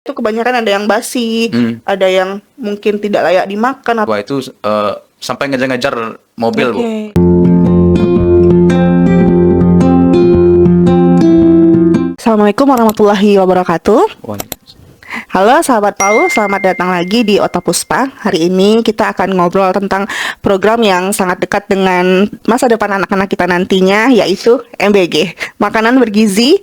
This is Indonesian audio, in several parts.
itu kebanyakan ada yang basi, ada yang mungkin tidak layak dimakan. Wah, itu sampai ngejar-ngejar mobil, Bu. Oke. Assalamualaikum warahmatullahi wabarakatuh. Wah, Halo sahabat PAU, selamat datang lagi di Ota Puspa. Hari ini kita akan ngobrol tentang program yang sangat dekat dengan masa depan anak-anak kita nantinya, yaitu MBG, makanan bergizi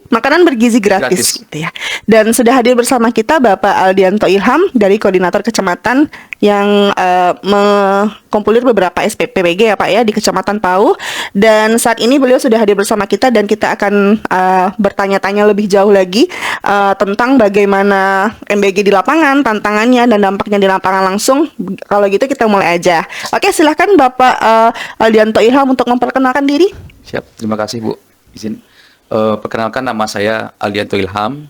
gratis. Gitu ya. Dan sudah hadir bersama kita Bapak Aldianto Ilham dari Koordinator Kecamatan yang mengkompolir beberapa SPPG ya Pak ya di Kecamatan PAU. Dan saat ini beliau sudah hadir bersama kita dan kita akan bertanya-tanya lebih jauh lagi tentang bagaimana MBG di lapangan, tantangannya dan dampaknya di lapangan langsung. Kalau gitu kita mulai aja. Oke, silahkan Bapak Aldianto Ilham untuk memperkenalkan diri. siap. Terima kasih, Bu. Izin perkenalkan, nama saya Aldianto Ilham.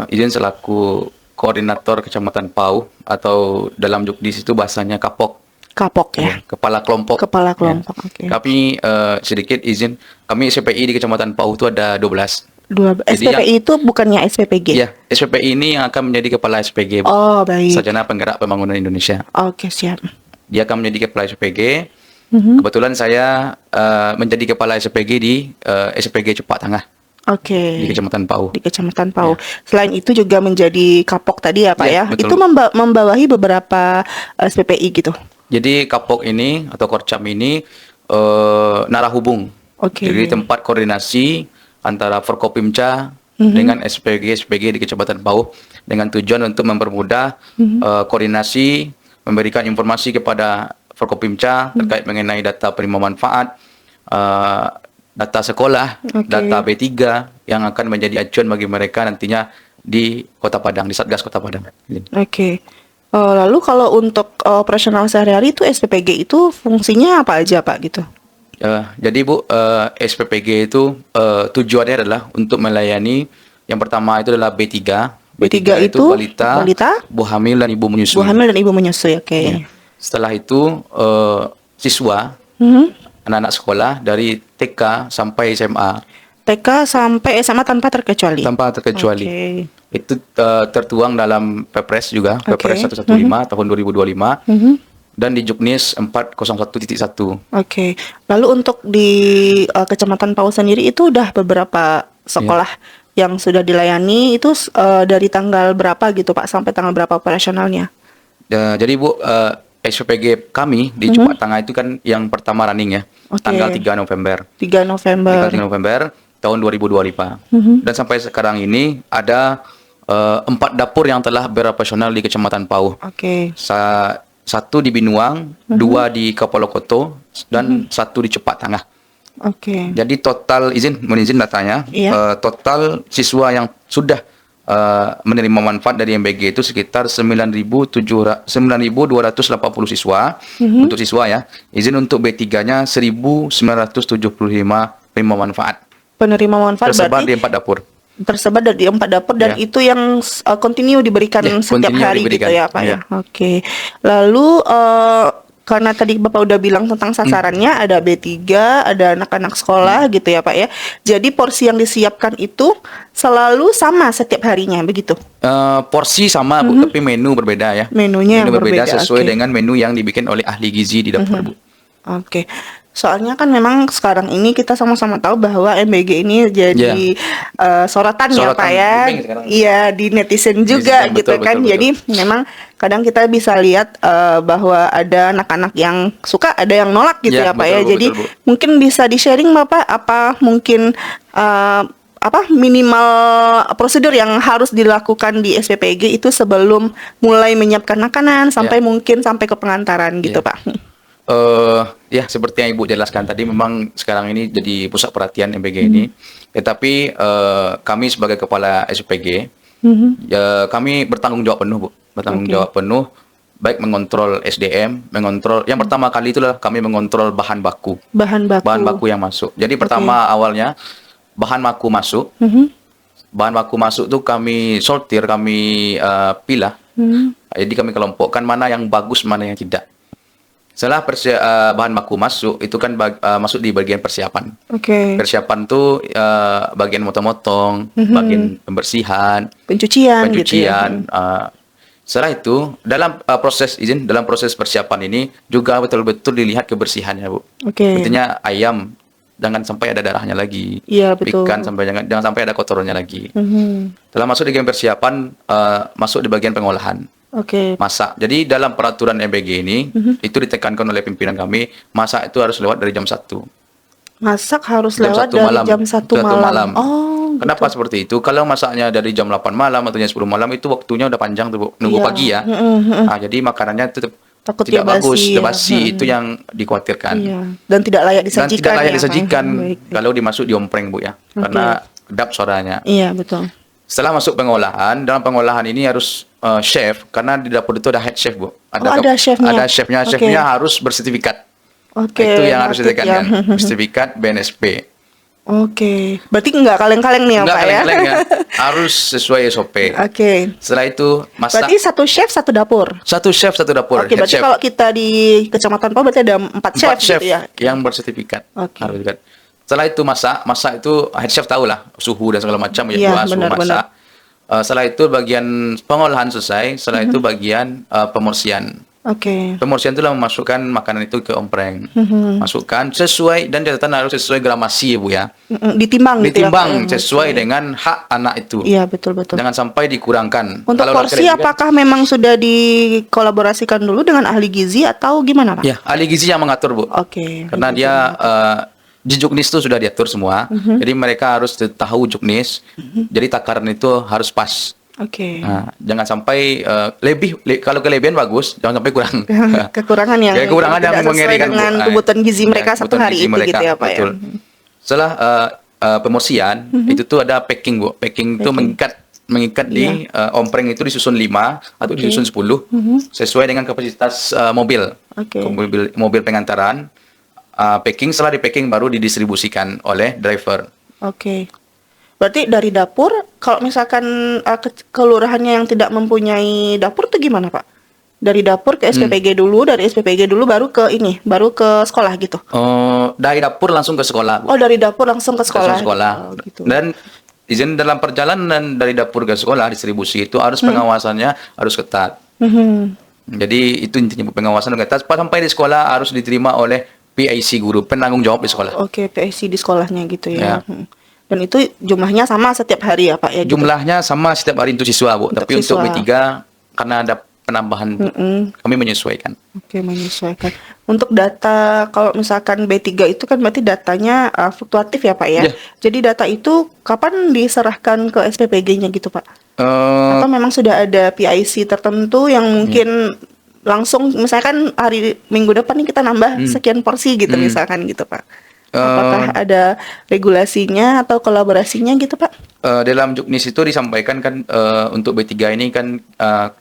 Izin selaku Koordinator Kecamatan PAU, atau dalam Jukdis itu bahasanya Kapok. Kapok ya. Kepala kelompok. Kepala kelompok. Oke. Kami sedikit izin, kami SPPI di Kecamatan PAU itu ada 12. Jadi SPPI itu bukannya SPPG? Iya, SPPI ini yang akan menjadi kepala SPG, Bu. Oh, baik. Sarjana Penggerak Pembangunan Indonesia. Oke, siap. Dia akan menjadi kepala SPG. Kebetulan saya menjadi kepala SPG di SPG Cepak Tangah Oke. di Kecamatan PAU. Di Kecamatan PAU. Selain itu juga menjadi Kapok tadi ya Pak Ya, ya. betul. Itu membawahi beberapa SPPI gitu. Jadi Kapok ini atau Korcam ini narah hubung. Oke. Jadi tempat koordinasi antara Forkopimca dengan SPG di Kecamatan PAU dengan tujuan untuk mempermudah koordinasi, memberikan informasi kepada Forkopimca terkait mengenai data penerima manfaat, data sekolah, data B3 yang akan menjadi acuan bagi mereka nantinya di Kota Padang, di Satgas Kota Padang. Oke. Lalu kalau untuk operasional sehari-hari itu SPPG itu fungsinya apa aja Pak gitu? Jadi Bu, SPPG itu tujuannya adalah untuk melayani, yang pertama itu adalah B3. B3 itu balita, ibu hamil dan ibu menyusui. ibu hamil dan ibu menyusui. Oke. Ya. Setelah itu siswa, anak-anak sekolah dari TK sampai SMA. TK sampai SMA tanpa terkecuali. Tanpa terkecuali. Oke. Itu tertuang dalam Perpres juga, Oke. Perpres 115 tahun 2025. Dan di Juknis 401.1. Oke. Lalu untuk di Kecamatan PAU sendiri itu udah beberapa sekolah yang sudah dilayani itu dari tanggal berapa gitu Pak sampai tanggal berapa operasionalnya? Jadi Bu, SPPG kami di Cepak Tangah itu kan yang pertama running ya, tanggal 3 November. 3 November. Tanggal 3 November tahun 2025. Dan sampai sekarang ini ada 4 dapur yang telah beroperasional di Kecamatan PAU. Oke. Satu di Binuang, 2 di Kapolokoto, dan 1 di Cepak Tangah. Oke. Jadi total izin datanya, Iya. total siswa yang sudah menerima manfaat dari MBG itu sekitar 9.280 siswa untuk siswa ya. Izin untuk B3-nya 1.975 penerima manfaat. Penerima manfaat Tersebar berarti di 4 dapur. tersebar di 4 dapur dan Ya. itu yang continue diberikan setiap continue hari diberikan. gitu ya Pak ya. Ya. Oke. Lalu karena tadi Bapak udah bilang tentang sasarannya ada B3, ada anak-anak sekolah gitu ya Pak ya. Jadi porsi yang disiapkan itu selalu sama setiap harinya begitu. Porsi sama Bu, tapi menu berbeda ya. Menunya yang Menu berbeda sesuai oke. dengan menu yang dibikin oleh ahli gizi di dapur Bu. Oke. Soalnya kan memang sekarang ini kita sama-sama tahu bahwa MBG ini jadi sorotan ya Pak ya. booming sekarang. Iya, di netizen juga Netizen, gitu betul, kan. betul. Jadi memang kadang kita bisa lihat bahwa ada anak-anak yang suka, ada yang nolak gitu ya, Ya, Pak betul, ya. Bu, Jadi betul, Bu. mungkin bisa di-sharing Bapak apa mungkin minimal prosedur yang harus dilakukan di SPPG itu sebelum mulai menyiapkan makanan sampai mungkin sampai ke pengantaran gitu, Ya. Pak. Ya, seperti yang Ibu jelaskan tadi, memang sekarang ini jadi pusat perhatian MBG ini. Tetapi kami sebagai kepala SPG, ya, kami bertanggung jawab penuh, Bu. Bertanggung jawab penuh, baik mengontrol SDM, mengontrol. Yang pertama kali itulah kami mengontrol bahan baku. Bahan baku. Yang masuk. Jadi pertama awalnya bahan baku masuk. Bahan baku masuk tuh kami sortir, kami pilah. Jadi kami kelompokkan mana yang bagus, mana yang tidak. Setelah bahan baku masuk, itu kan masuk di bagian persiapan. Oke. Persiapan tuh bagian motong-motong, bagian pembersihan, Pencucian gitu pencucian. ya. Setelah itu dalam dalam proses persiapan ini juga betul-betul dilihat kebersihannya, Bu. Oke. Artinya ayam jangan sampai ada darahnya lagi. Iya, betul. Ikan jangan sampai ada kotorannya lagi. Mhm. Setelah masuk di bagian persiapan, masuk di bagian pengolahan. Oke. Masak. Jadi dalam peraturan MBG ini itu ditekankan oleh pimpinan kami, masak itu harus lewat dari jam 1. Masak harus Jam lewat 1 dari malam. jam 1 Jam 1 malam. malam. Oh, Kenapa seperti itu? Kalau masaknya dari jam 8 malam atau jam 10 malam itu waktunya udah panjang tuh, Bu. Nunggu Iya. pagi ya. Nah, jadi makanannya tetap Takut tidak dia bagus, basi tidak ya. basi. Itu yang dikhawatirkan. Iya. Dan tidak layak Dan disajikan. tidak layak ya, Pak? disajikan Baik. kalau dimasuk di ompreng, Bu ya. Karena kedap suaranya. Iya, betul. Setelah masuk pengolahan, dalam pengolahan ini harus chef, karena di dapur itu ada head chef, Bu. Ada chefnya. Ada chefnya. Oke. Chefnya harus bersertifikat. Oke. Itu yang harus noted ya. ditekankan. Sertifikat BNSP. Oke. Berarti nggak kaleng-kaleng nih ya, Enggak Pak ya? kaleng-kaleng ya. Harus sesuai SOP. Oke. Setelah itu masak. Berarti satu chef satu dapur. Satu chef, satu dapur. Oke, Head berarti chef. kalau kita di Kecamatan Pau berarti ada 4 chef, 4 chef gitu ya. yang bersertifikat. Oke. Harus sertifikat. Setelah itu masak itu head chef tahu lah suhu dan segala macam Iya, ya, suhu benar, masak. Setelah itu bagian pengolahan selesai, setelah itu bagian pemorsian. Oke. Pemorsian itulah memasukkan makanan itu ke ompreng. Masukkan sesuai, dan catatan harus sesuai gramasi ya, Bu ya. Ditimbang gitu ya, Pak, Ditimbang ya? sesuai Oke. dengan hak anak itu. Iya, betul-betul. Jangan sampai dikurangkan. Untuk Kalau porsi laki-laki kan- apakah memang sudah dikolaborasikan dulu dengan ahli gizi atau gimana, Pak? Ya, ahli gizi yang mengatur, Bu. Oke. Karena dia di juknis itu sudah diatur semua. Jadi mereka harus tahu juknis. Jadi takaran itu harus pas. Oke. Nah, jangan sampai kalau kelebihan bagus, jangan sampai kurang. Kekurangan yang Kekurangan yang tidak sesuai mengerikan, Bu. dengan kebutuhan gizi Ya, mereka satu kebutuhan hari gizi itu mereka, gitu ya, Pak betul. ya. Setelah pemorsian, itu tuh ada packing, Bu. Packing itu mengikat di ompreng itu disusun 5 atau disusun 10 sesuai dengan kapasitas mobil. Oke. Mobil pengantaran. Setelah di packing baru didistribusikan oleh driver. Oke. Berarti dari dapur, kalau misalkan kelurahannya yang tidak mempunyai dapur tuh gimana, Pak? Dari dapur ke SPPG dulu, dari SPPG dulu baru ke sekolah gitu. Dari dapur langsung ke sekolah, Bu. Oh, dari dapur langsung ke Langsung sekolah. sekolah. Oh, gitu. Dan izin dalam perjalanan dari dapur ke sekolah distribusi itu harus pengawasannya harus ketat. Mhm. Jadi itu intinya, Bu, pengawasan ketat. Sampai di sekolah harus diterima oleh PIC guru, penanggung jawab di sekolah. Oke, PIC di sekolahnya gitu Ya. ya. Dan itu jumlahnya sama setiap hari ya, Pak ya? Gitu? Jumlahnya sama setiap hari untuk siswa, Bu. Untuk Tapi untuk siswa. B3 karena ada penambahan, kami menyesuaikan. Oke, menyesuaikan. Untuk data, kalau misalkan B3 itu kan berarti datanya fluktuatif ya, Pak ya? Ya. Jadi data itu kapan diserahkan ke SPPG-nya gitu, Pak? Eh, Atau memang sudah ada PIC tertentu yang mungkin langsung, misalkan hari minggu depan nih kita nambah sekian porsi gitu misalkan gitu, Pak? Apakah ada regulasinya atau kolaborasinya gitu, Pak? dalam juknis itu disampaikan kan untuk B3 ini kan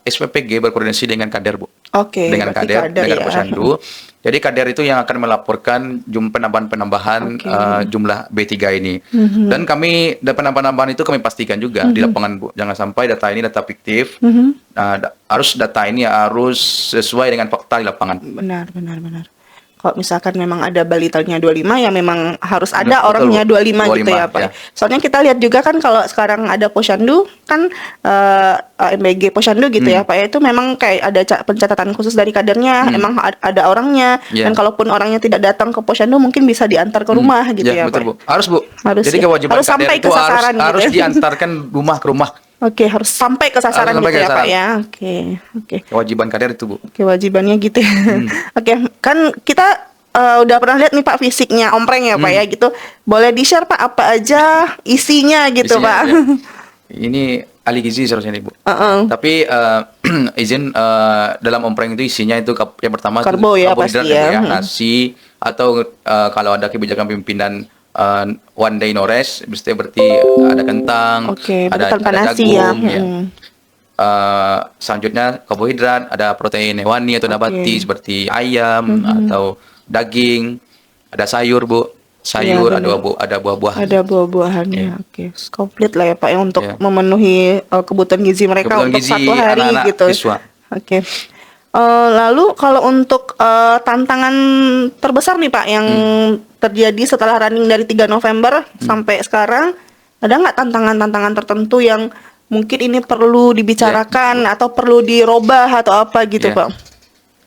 SPPG berkoordinasi dengan Kader, Bu. Oke, Dengan berarti Kader, dengan ya. Posyandu. Jadi Kader itu yang akan melaporkan penambahan-penambahan Oke. jumlah B3 ini. Dan penambahan-penambahan itu kami pastikan juga di lapangan, Bu. Jangan sampai data ini data fiktif. Data ini harus sesuai dengan fakta di lapangan. Benar. Kalau misalkan memang ada balitanya 25 ya memang harus ada Betul, orangnya 25 gitu 25, ya, Pak. ya. Soalnya kita lihat juga kan kalau sekarang ada Posyandu kan MBG Posyandu gitu ya, Pak ya, itu memang kayak ada pencatatan khusus dari kadernya, emang ada orangnya, Ya. dan kalaupun orangnya tidak datang ke Posyandu mungkin bisa diantar ke rumah gitu ya, betul, Pak. Bu. Harus, Bu. Harus, Jadi ya. kewajiban Harus Kader sampai itu ke sasaran gitu harus ya. diantarkan rumah ke rumah. Oke, harus sampai ke sasaran Harus sampai gitu ke ya, Pak sasaran. ya. Oke. Kewajiban Kader itu, Bu. Kewajibannya gitu ya. Oke, kan kita udah pernah lihat nih Pak fisiknya ompreng ya, Pak ya gitu. Boleh di-share Pak apa aja isinya gitu, Isinya, Pak. ya. Ini ahli gizi seharusnya nih, Bu. Tapi izin dalam ompreng itu isinya itu yang pertama itu Karbo ya, karbohidrat pasti ya, Bu, ya. nasi atau kalau ada kebijakan pimpinan one day no rest, berarti ada kentang, Oke, ada tanpa nasi jagung, ya. ya. Selanjutnya karbohidrat, ada protein hewani atau nabati seperti ayam atau daging, ada sayur, Bu. Sayur, Iya, ada buah-buahan. Ada buah-buahannya. Oke, komplit lah ya Pak ya untuk Ya. memenuhi kebutuhan gizi mereka Kebutuhan untuk gizi satu hari anak-anak gitu. siswa. Oke. Lalu kalau untuk tantangan terbesar nih Pak yang terjadi setelah running dari 3 November sampai sekarang, ada nggak tantangan-tantangan tertentu yang mungkin ini perlu dibicarakan atau perlu dirubah atau apa gitu Ya. Pak?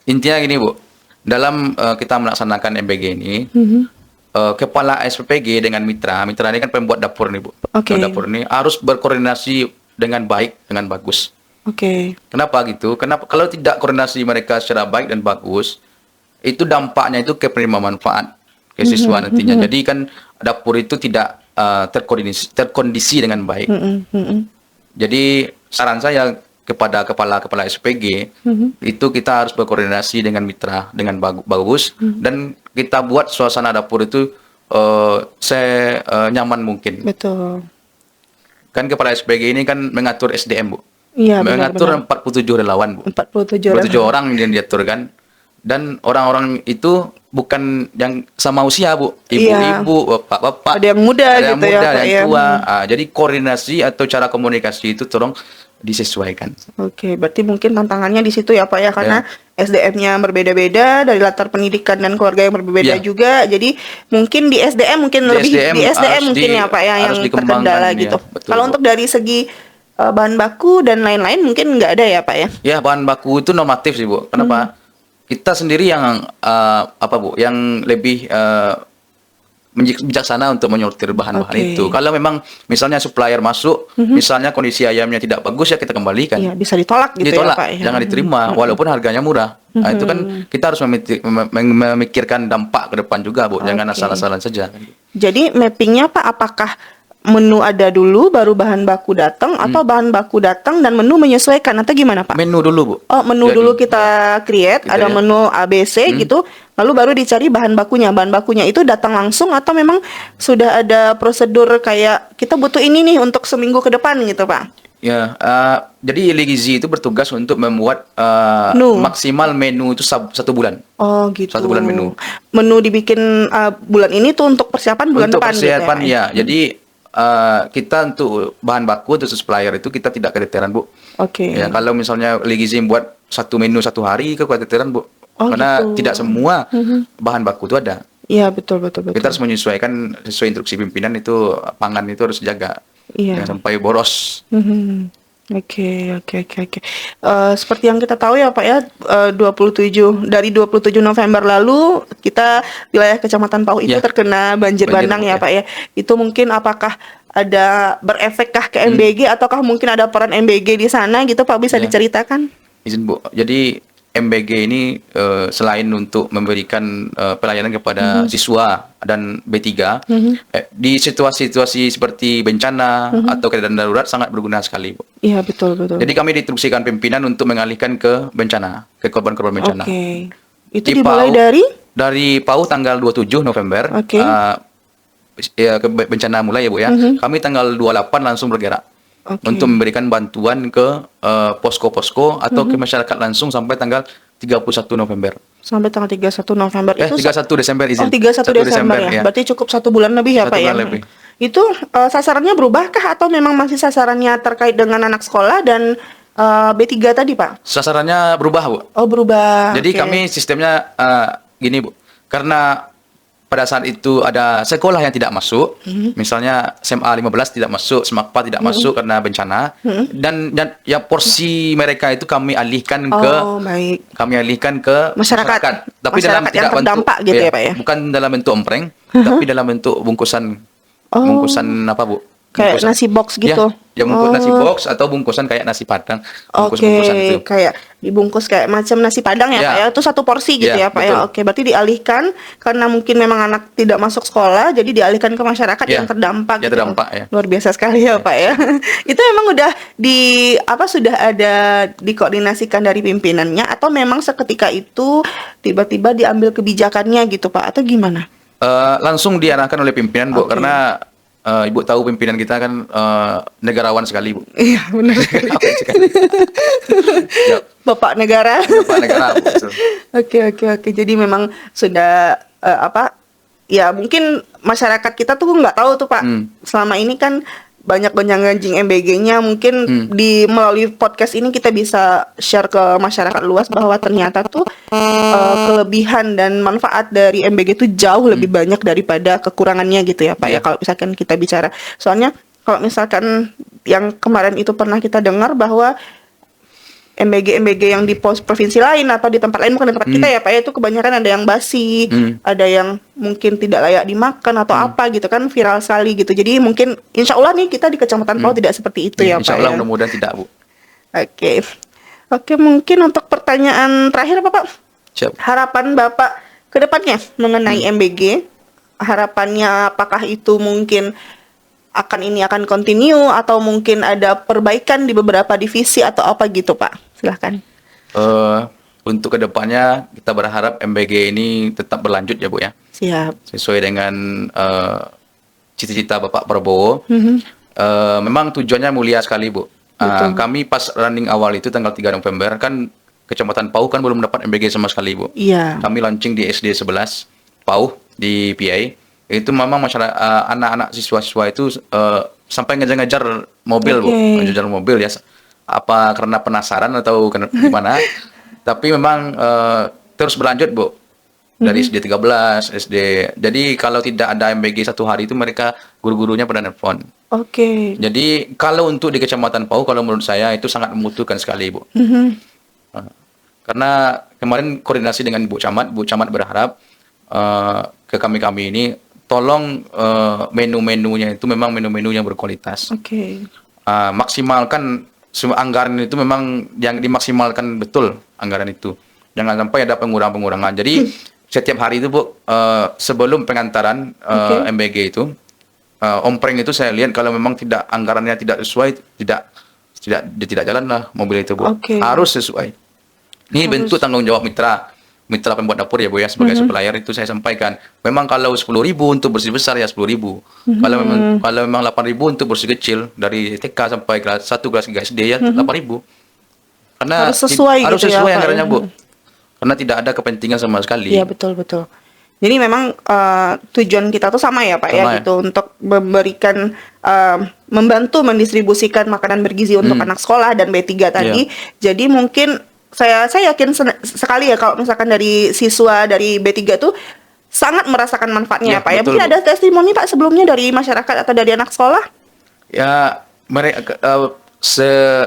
Intinya gini Bu, dalam kita melaksanakan MBG ini, kepala SPPG dengan mitra ini kan pembuat dapur nih Bu. Oke. Dapur ini harus berkoordinasi dengan baik, dengan bagus. Oke. Kenapa gitu? Kenapa kalau tidak koordinasi mereka secara baik dan bagus, itu dampaknya itu ke penerima manfaat, ke siswa nantinya. Jadi kan dapur itu tidak terkondisi dengan baik. Jadi saran saya kepada kepala SPG itu kita harus berkoordinasi dengan mitra dengan bagus dan kita buat suasana dapur itu nyaman mungkin. Betul. Kan kepala SPG ini kan mengatur SDM Bu. Iya, Mengatur benar-benar. 47 relawan Bu. 47 47 orang yang diatur kan. Dan orang-orang itu bukan yang sama usia Bu. Ibu-ibu, bapak-bapak. Ada yang muda ada yang gitu ya, muda, Pak, yang ya. tua. Jadi koordinasi atau cara komunikasi itu tolong disesuaikan. Oke, berarti mungkin tantangannya di situ ya Pak ya, karena SDM-nya berbeda-beda dari latar pendidikan dan keluarga yang berbeda Ya. juga. Jadi mungkin di SDM mungkin Di lebih SDM di SDM harus mungkin ya Pak ya yang harus dikembangkan, terkendala ya. gitu. Betul, Kalau Bu. untuk dari segi bahan baku dan lain-lain mungkin nggak ada ya Pak ya? Ya, bahan baku itu normatif sih Bu. Kenapa? Kita sendiri yang yang lebih bijaksana untuk menyortir bahan-bahan Oke. itu. Kalau memang misalnya supplier masuk, misalnya kondisi ayamnya tidak bagus ya kita kembalikan. Iya, bisa ditolak gitu Ditolak, ya Pak ya. jangan diterima walaupun harganya murah. Nah, itu kan kita harus memikirkan dampak ke depan juga, Bu. Jangan Oke. asal-asalan saja. Jadi mappingnya Pak, apakah menu ada dulu baru bahan baku datang atau bahan baku datang dan menu menyesuaikan atau gimana Pak? Menu dulu, Bu. Oh, menu Jadi, dulu kita create, Kita ada ya. menu ABC gitu, lalu baru dicari bahan bakunya. Bahan bakunya itu datang langsung atau memang sudah ada prosedur kayak kita butuh ini nih untuk seminggu ke depan gitu, Pak? Ya, jadi Ligizi itu bertugas untuk membuat Menu. maksimal menu itu 1 bulan. Oh, gitu. 1 bulan menu. Menu dibikin bulan ini tuh untuk persiapan bulan Untuk depan persiapan gitu ya. ya. Jadi kita untuk bahan baku atau supplier itu kita tidak keteteran, Bu. Oke. Ya, kalau misalnya Ligizi buat 1 menu 1 hari itu keteteran, Bu. Oh, Karena gitu. tidak semua bahan baku itu ada. Iya, betul betul betul. Kita harus menyesuaikan sesuai instruksi pimpinan itu pangan itu harus dijaga. Iya. Jangan sampai boros. Oke. Seperti yang kita tahu ya Pak ya, 27 November lalu kita wilayah Kecamatan Pauh itu Ya. terkena banjir Banjir, bandang ya ya. Pak ya. Itu mungkin apakah ada berefekkah ke MBG ataukah mungkin ada peran MBG di sana gitu Pak, bisa Ya. diceritakan? Izin Bu. Jadi MBG ini selain untuk memberikan pelayanan kepada siswa dan B3, di situasi-situasi seperti bencana atau keadaan darurat sangat berguna sekali, Bu. Iya, betul betul. Jadi kami diinstruksikan pimpinan untuk mengalihkan ke bencana, ke korban-korban bencana. Oke. Itu Di dimulai PAU, dari PAU tanggal 27 November. Oke. Bencana mulai ya Bu ya. Kami tanggal 28 langsung bergerak. Oke. Untuk memberikan bantuan ke posko-posko atau ke masyarakat langsung sampai tanggal 31 November. sampai tanggal 31 November itu 31 Desember izin. Oh, 31 Desember ya. ya. Berarti cukup 1 bulan lebih ya, 1 Pak ya. bulan lebih. Itu sasarannya berubahkah atau memang masih sasarannya terkait dengan anak sekolah dan B3 tadi, Pak? Sasarannya berubah, Bu. Oh, berubah. Jadi Oke. kami sistemnya gini, Bu. Karena pada saat itu ada sekolah yang tidak masuk, misalnya SMA 15 tidak masuk, SMAKPA tidak masuk karena bencana, dan ya porsi mereka itu kami alihkan Oh, baik. ke Masyarakat. Tapi Masyarakat yang tidak terdampak gitu ya, Pak ya? Bukan dalam bentuk ompreng, tapi dalam bentuk bungkusan apa, Bu? Kayak nasi box gitu. Ya nasi box atau bungkusan kayak nasi padang, Oke, bungkusan itu. kayak dibungkus kayak macam nasi padang ya, Ya. Pak ya. Itu 1 porsi gitu ya, Ya, Pak ya. betul. Oke, berarti dialihkan karena mungkin memang anak tidak masuk sekolah, jadi dialihkan ke masyarakat Ya, yang terdampak ya, gitu. terdampak, ya. Luar biasa sekali ya, Pak ya. Itu memang udah sudah ada dikoordinasikan dari pimpinannya atau memang seketika itu tiba-tiba diambil kebijakannya gitu, Pak, atau gimana? Langsung diarahkan oleh pimpinan, Bu, Oke. karena Ibu tahu pimpinan kita kan negarawan sekali, Bu. Iya, benar sekali. Negarawan sekali. Ya, Bapak negara. Bapak negara, Bu, betul. Oke. Jadi memang sudah ya mungkin masyarakat kita tuh nggak tahu tuh Pak. Selama ini kan banyak gonjang-ganjing MBG-nya. Mungkin di melalui podcast ini kita bisa share ke masyarakat luas bahwa ternyata tuh kelebihan dan manfaat dari MBG itu jauh lebih banyak daripada kekurangannya gitu ya Pak ya, kalau misalkan kita bicara. Soalnya kalau misalkan yang kemarin itu pernah kita dengar bahwa MBG yang di provinsi lain atau di tempat lain, bukan di tempat kita ya Pak ya, itu kebanyakan ada yang basi, ada yang mungkin tidak layak dimakan atau apa gitu kan, viral sekali gitu. Jadi mungkin insya Allah nih kita di Kecamatan Pau tidak seperti itu ya Pak Insya Allah ya. mudah-mudahan tidak, Bu. Oke, mungkin untuk pertanyaan terakhir Bapak, Siap. harapan Bapak ke depannya mengenai MBG, harapannya apakah itu mungkin akan continue atau mungkin ada perbaikan di beberapa divisi atau apa gitu Pak? Silahkan. Untuk kedepannya kita berharap MBG ini tetap berlanjut ya Bu ya. Siap. Sesuai dengan cita-cita Bapak Prabowo. Memang tujuannya mulia sekali Bu. Kami pas running awal itu tanggal 3 November kan Kecamatan Pau kan belum dapat MBG sama sekali Bu. Iya. Kami launching di SD 11 Pau di PI. Itu memang masyarakat anak-anak siswa-siswa itu sampai ngejar-ngejar mobil Bu, ngejar mobil ya. Apa karena penasaran atau gimana? Tapi memang terus berlanjut Bu. Dari SD 13, SD. Jadi kalau tidak ada MBG satu hari itu mereka guru-gurunya pada nelfon. Jadi kalau untuk di Kecamatan Pau, kalau menurut saya itu sangat membutuhkan sekali Bu. Karena kemarin koordinasi dengan Bu Camat berharap ke kami ini tolong menu-menunya itu memang menu-menu yang berkualitas. Maksimalkan anggaran itu memang yang dimaksimalkan betul anggaran itu. Jangan sampai ada pengurangan-pengurangan. Jadi setiap hari itu Bu, sebelum pengantaran MBG itu, ompreng itu saya lihat kalau memang anggarannya tidak sesuai, tidak jalan lah mobil itu Bu. Harus sesuai. Ini bentuk tanggung jawab mitra pembuat dapur ya Bu ya, sebagai supplier itu saya sampaikan. Memang kalau 10.000 untuk bersih besar ya 10.000. Kalau memang 8.000 untuk bersih kecil dari TK sampai kelas 1 kelas 3 SD ya 8.000. Karena harus sesuai gitu ya, anggarannya Bu. Karena tidak ada kepentingan sama sekali. Iya betul. Jadi memang tujuan kita tuh sama ya Pak ya gitu, untuk memberikan membantu mendistribusikan makanan bergizi untuk anak sekolah dan B3 tadi. Jadi mungkin saya yakin sekali ya kalau misalkan dari siswa dari B3 tuh sangat merasakan manfaatnya Pak ya. Mungkin ada testimoni Pak sebelumnya dari masyarakat atau dari anak sekolah? Ya, mereka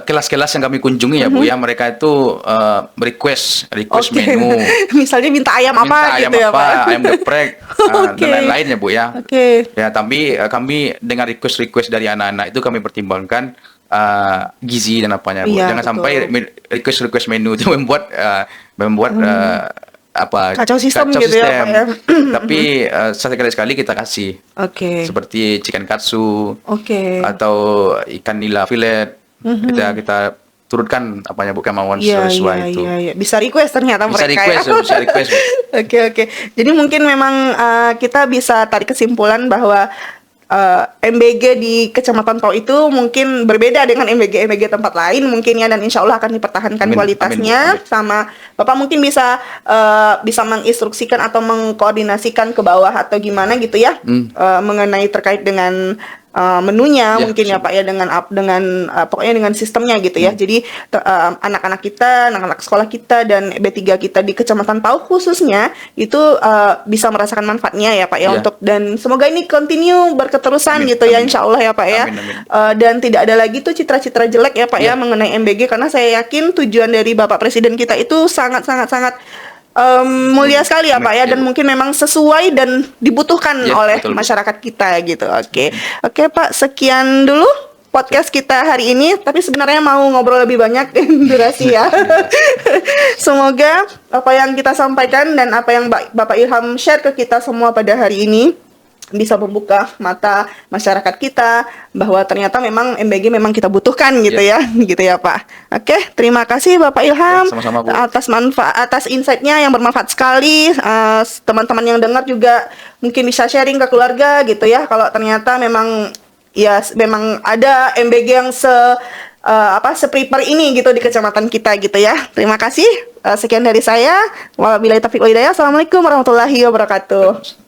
kelas-kelas yang kami kunjungi ya Bu ya, mereka itu request menu. Misalnya minta ayam apa gitu ya Pak. Ayam geprek dan lain-lain ya Bu ya. Ya, tapi kami dengan request dari anak-anak itu kami pertimbangkan gizi dan apanya Bu. Jangan sampai request menu itu membuat kacau sistem gitu ya Pak ya. Tapi sekali-sekali kita kasih. Seperti chicken katsu atau ikan nila filet. Kita turutkan apanya Bu, kemauan sesuai itu. Bisa request ternyata bisa mereka bisa request Bu. Oke. Jadi mungkin memang kita bisa tarik kesimpulan bahwa MBG di Kecamatan Pau itu mungkin berbeda dengan MBG tempat lain mungkin ya, dan insya Allah akan dipertahankan kualitasnya. Sama Bapak mungkin bisa menginstruksikan atau mengkoordinasikan ke bawah atau gimana gitu ya, mengenai terkait dengan menunya mungkin ya Pak ya, dengan pokoknya dengan sistemnya gitu ya. Jadi anak-anak kita, anak-anak sekolah kita dan B3 kita di Kecamatan Pau khususnya itu bisa merasakan manfaatnya ya Pak ya, untuk, dan semoga ini continue berketerusan gitu ya insya Allah ya Pak ya. Dan tidak ada lagi tuh citra-citra jelek ya Pak ya mengenai MBG, karena saya yakin tujuan dari Bapak Presiden kita itu sangat mulia sekali ya Pak ya, dan mungkin memang sesuai dan dibutuhkan oleh masyarakat kita gitu. Oke Pak, sekian dulu podcast kita hari ini, tapi sebenarnya mau ngobrol lebih banyak durasi ya. Semoga apa yang kita sampaikan dan apa yang Bapak Ilham share ke kita semua pada hari ini bisa membuka mata masyarakat kita bahwa ternyata memang MBG memang kita butuhkan gitu ya Pak. Oke, terima kasih Bapak Ilham sama-sama, Bu, atas insight-nya yang bermanfaat sekali. Teman-teman yang dengar juga mungkin bisa sharing ke keluarga gitu ya, kalau ternyata memang ada MBG yang se-prepare ini gitu di kecamatan kita gitu ya. Terima kasih. Sekian dari saya. Wabillahi taufiq wal hidayah. Assalamualaikum warahmatullahi wabarakatuh.